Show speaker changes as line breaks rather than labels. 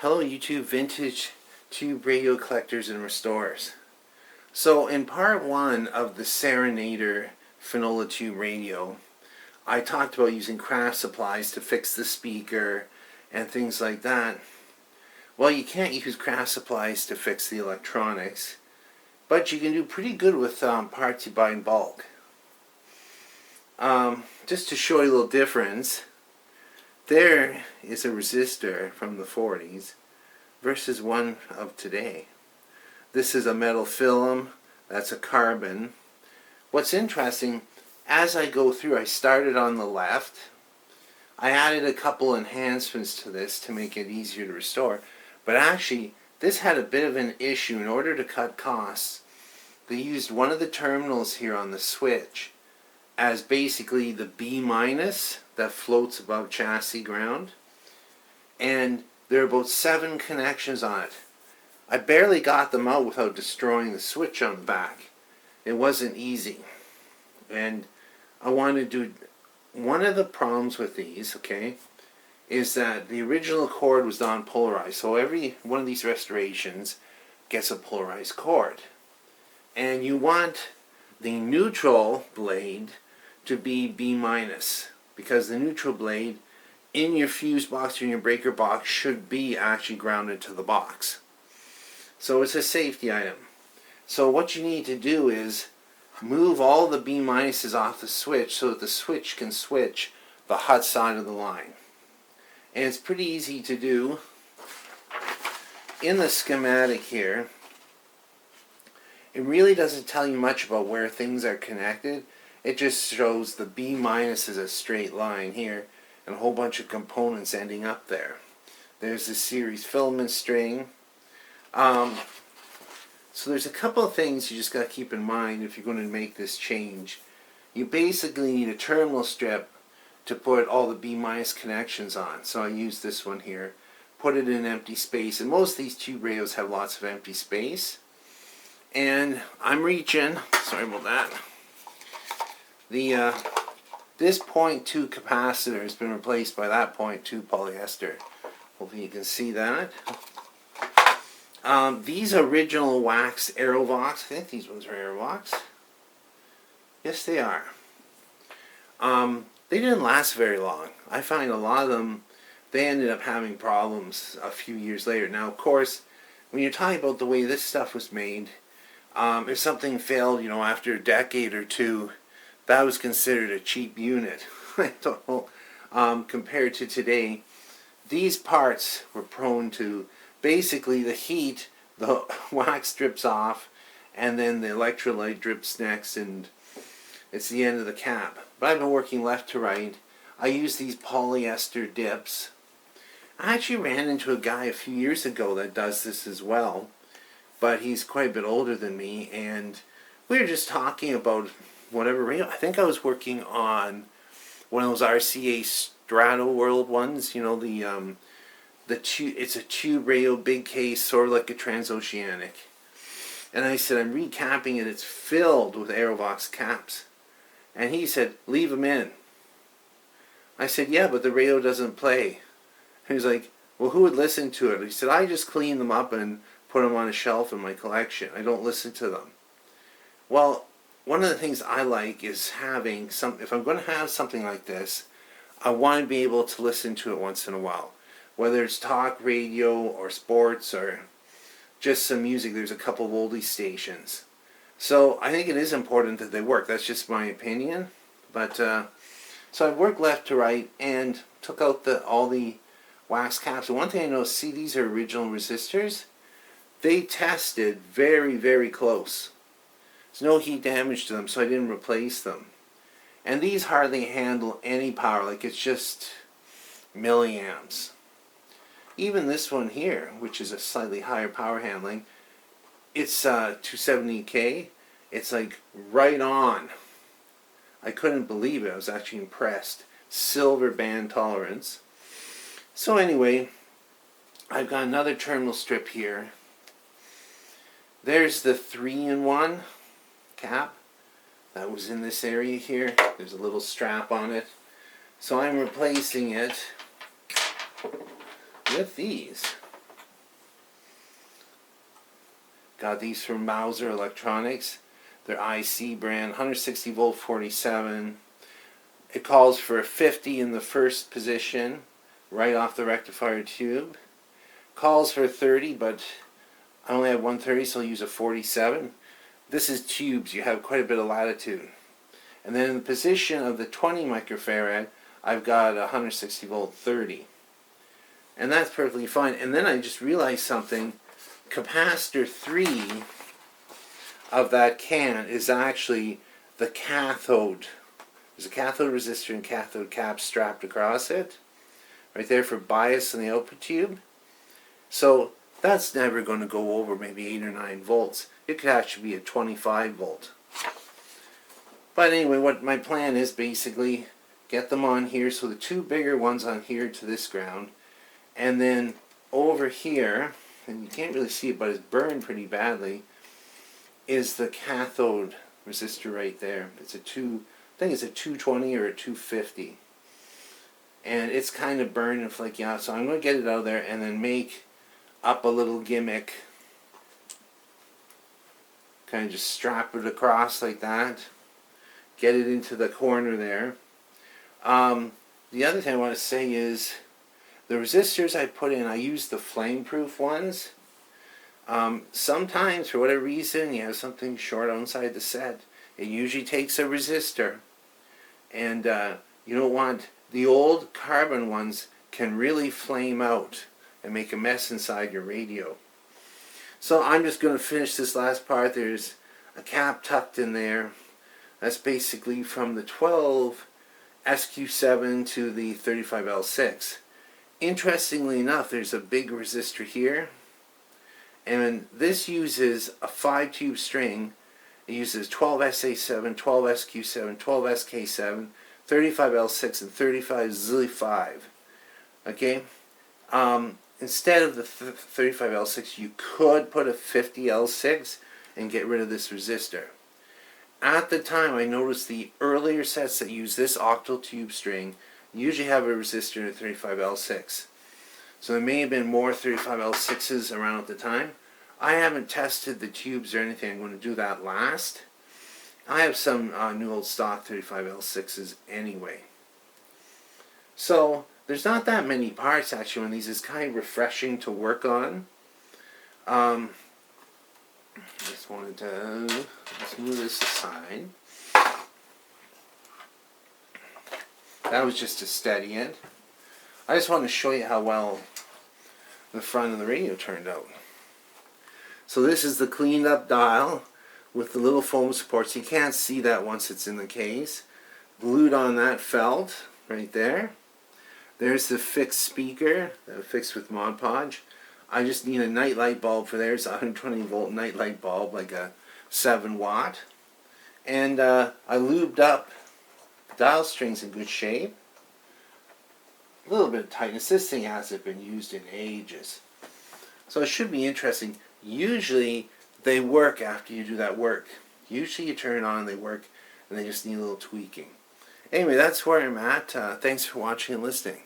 Hello YouTube vintage tube radio collectors and restorers. So in part 1 of the Serenader Finola tube radio, I talked about using craft supplies to fix the speaker and things like that. Well, you can't use craft supplies to fix the electronics, but you can do pretty good with parts you buy in bulk. Just to show you a little difference, there is a resistor from the 40s versus one of today. This is a metal film, that's a carbon. What's interesting, as I go through, I started on the left. I added a couple enhancements to this to make it easier to restore, but actually this had a bit of an issue. In order to cut costs, they used one of the terminals here on the switch as basically the B minus that floats above chassis ground, and there are about 7 connections on it. I barely got them out without destroying the switch on the back. It wasn't easy, and I wanted to do one of the problems with these, okay, is that the original cord was non-polarized, so every one of these restorations gets a polarized cord, and you want the neutral blade to be B minus, because the neutral blade in your fuse box or in your breaker box should be actually grounded to the box. So it's a safety item. So what you need to do is move all the B minuses off the switch so that the switch can switch the hot side of the line. And it's pretty easy to do. In the schematic here, it really doesn't tell you much about where things are connected. It just shows the B minus is a straight line here and a whole bunch of components ending up there. There's the series filament string. So there's a couple of things you just got to keep in mind if you're going to make this change. You basically need a terminal strip to put all the B minus connections on. So I use this one here. Put it in empty space, and most of these tube radios have lots of empty space. And I'm reaching, sorry about that. This 0.2 capacitor has been replaced by that 0.2 polyester. Hopefully you can see that. These original wax Aerovox, I think these ones are Aerovox. Yes, they are. They didn't last very long. I find a lot of them, they ended up having problems a few years later. Now, of course, when you're talking about the way this stuff was made, if something failed, you know, after a decade or two, that was considered a cheap unit. Compared to today, these parts were prone to basically the heat, the wax drips off, and then the electrolyte drips next, and it's the end of the cap. But I've been working left to right. I use these polyester dips. I actually ran into a guy a few years ago that does this as well, but he's quite a bit older than me, and we were just talking about whatever radio. I think I was working on one of those RCA Strato World ones, you know, it's a tube radio, big case, sort of like a transoceanic. And I said, I'm recapping it, it's filled with Aerovox caps. And he said, leave them in. I said, yeah, but the radio doesn't play. He was like, well, who would listen to it? He said, I just clean them up and put them on a shelf in my collection. I don't listen to them. Well, one of the things I like is having if I'm going to have something like this, I want to be able to listen to it once in a while. Whether it's talk radio or sports or just some music, there's a couple of oldie stations. So I think it is important that they work. That's just my opinion. But so I worked left to right and took out all the wax caps. And one thing I noticed, see, these are original resistors. They tested very, very close. There's no heat damage to them, so I didn't replace them. And these hardly handle any power, like it's just milliamps. Even this one here, which is a slightly higher power handling, it's 270K. It's like right on. I couldn't believe it. I was actually impressed. Silver band tolerance. So anyway, I've got another terminal strip here. There's the 3-in-1 cap that was in this area here. There's a little strap on it. So I'm replacing it with these. Got these from Mauser Electronics. They're IC brand, 160 volt 47. It calls for a 50 in the first position, right off the rectifier tube. Calls for 30, but I only have 130, so I'll use a 47. This is tubes, you have quite a bit of latitude. And then in the position of the 20 microfarad, I've got a 160 volt 30. And that's perfectly fine. And then I just realized something. Capacitor 3 of that can is actually the cathode. There's a cathode resistor and cathode cap strapped across it, right there for bias in the output tube. So that's never going to go over maybe 8 or 9 volts. It could actually be a 25 volt. But anyway, what my plan is basically get them on here, so the two bigger ones on here to this ground, and then over here, and you can't really see it but it's burned pretty badly, is the cathode resistor right there. It's a I think it's a 220 or a 250. And it's kind of burned and flaky out, so I'm going to get it out of there and then make up a little gimmick. Kind of just strap it across like that. Get it into the corner there. The other thing I want to say is the resistors I put in, I use the flame-proof ones. Sometimes, for whatever reason, you have something short outside the set. It usually takes a resistor. And you don't want... The old carbon ones can really flame out and make a mess inside your radio. So I'm just going to finish this last part. There's a cap tucked in there. That's basically from the 12 SQ7 to the 35L6. Interestingly enough, there's a big resistor here. And this uses a 5-tube string. It uses 12 SA7, 12 SQ7, 12 SK7, 35L6, and 35Z5. Okay? Instead of the 35L6, you could put a 50L6 and get rid of this resistor. At the time, I noticed the earlier sets that use this octal tube string usually have a resistor in a 35L6. So there may have been more 35L6s around at the time. I haven't tested the tubes or anything. I'm going to do that last. I have some new old stock 35L6s anyway. So there's not that many parts actually on these. It's kind of refreshing to work on. Just wanted to let's move this aside. That was just to steady it. I just want to show you how well the front of the radio turned out. So this is the cleaned up dial with the little foam supports. You can't see that once it's in the case. Glued on that felt right there. There's the fixed speaker that I fixed with Mod Podge. I just need a night light bulb for there. It's a 120 volt night light bulb, like a 7 watt. And I lubed up the dial strings in good shape. A little bit of tightness. This thing hasn't been used in ages. So it should be interesting. Usually they work after you do that work. Usually you turn it on and they work, and they just need a little tweaking. Anyway, that's where I'm at. Thanks for watching and listening.